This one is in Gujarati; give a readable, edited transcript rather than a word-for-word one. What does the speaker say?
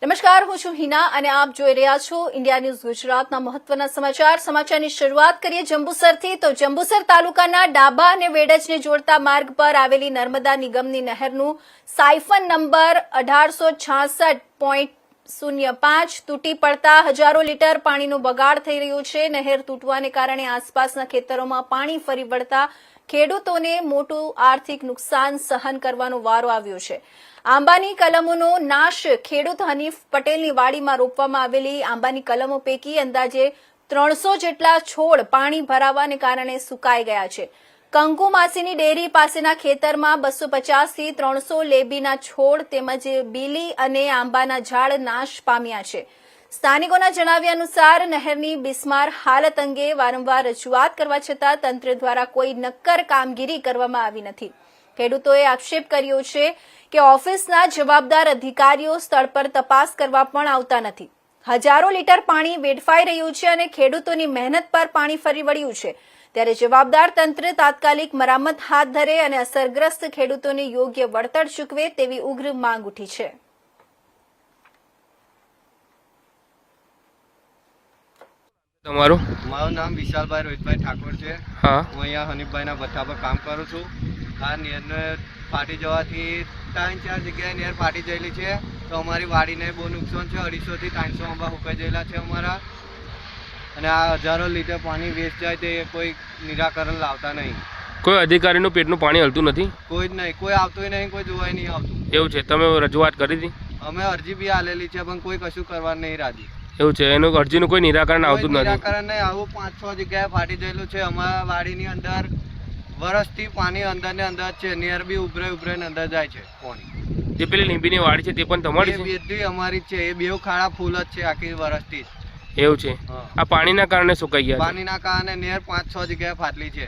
નમસ્કાર, હું છું હિના અને આપ જોઈ રહ્યા છો ઇન્ડિયા ન્યૂઝ ગુજરાતના મહત્વના સમાચારની શરૂઆત કરીએ જંબુસરથી। તો જંબુસર તાલુકાના ડાબા અને વેડજને જોડતા માર્ગ પર આવેલી નર્મદા નિગમની નહેરનું સાયફન નંબર 1866.05 તૂટી પડતા હજારો લીટર પાણીનો બગાડ થઈ રહ્યો છે। નહેર તૂટવાને કારણે આસપાસના ખેતરોમાં પાણી ફરી વળતા ખેડૂતોને મોટું આર્થિક નુકસાન સહન કરવાનો વારો આવ્યો છે। આંબાની કલમોનો નાશ ખેડૂત હનીફ પટેલની વાડીમાં રોપવામાં આવેલી આંબાની કલમો પૈકી અંદાજે 300 જેટલા છોડ પાણી ભરાવાને કારણે સુકાઈ ગયા છે। કંકુ માસીની ડેરી પાસેના ખેતરમાં 250 થી 300 લેબીના છોડ તેમજ બીલી અને આંબાના ઝાડ નાશ પામ્યા છે। સ્થાનિકોના જણાવ્યા અનુસાર નહેરની બિસ્માર હાલત અંગે વારંવાર રજૂઆત કરવા છતાં તંત્ર દ્વારા કોઈ નક્કર કામગીરી કરવામાં આવી નથી। ખેડૂતોએ આક્ષેપ કર્યો છે કે ઓફિસના જવાબદાર અધિકારીઓ સ્થળ પર તપાસ કરવા પણ આવતા નથી। હજારો લીટર પાણી વેડફાઈ રહ્યું છે અને ખેડૂતોની મહેનત પર પાણી ફરી વળ્યું છે, ત્યારે જવાબદાર તંત્ર તાત્કાલિક મરામત હાથ ધરે અને અસરગ્રસ્ત ખેડૂતોને યોગ્ય વળતર ચૂકવે તેવી ઉગ્ર માંગ ઉઠી છે। તમારું નામ વિશાલભાઈ રોહિતભાઈ ઠાકોર છે। હા, હું અહીંયા હનીફભાઈના ભઠ્ઠા પર કામ કરું છું। આ નહેરને ફાટી જવાથી 3-4 જગ્યાએ નહેર ફાટી ગયેલી છે, તો અમારી વાડીને બહુ નુકસાન છે। 250 થી 300 આંબા સુકાઈ ગયેલા છે અમારા, અને આ હજારો લીટર પાણી વેસ્ટ જાય તે કોઈ નિરાકરણ લાવતા નહીં। કોઈ અધિકારીનું પેટનું પાણી હલતું નથી? કોઈ જ નહીં, કોઈ આવતું નહીં, કોઈ જોવાય નહીં આવતું। એવું છે? તમે રજૂઆત કરી હતી? અમે અરજી બી આલેલી છે, પણ કોઈ કશું કરવા નહીં રાજી। એવું છે? એનું અરજીનું કોઈ નિરાકરણ આવતું જ નથી? નિરાકરણ નહીં, આવું 5-6 જગ્યાએ ફાટી ગયેલું છે। અમારા વાડીની અંદર વરસથી પાણી અંદર ને અંદર છે, નહેર બી ઉભરે ને અંદર જાય છે પાણી। જે પેલી લીંબીની વાડી છે તે પણ તમારી છે? બધી અમારી જ છે, એ બેવ ખાડા ફૂલ જ છે આખી વરસથી જ। એવું છે? આ પાણીના કારણે સુકાઈ ગયા છે? પાણીના કારણે નહેર 5-6 જગ્યાએ ફાટલી છે।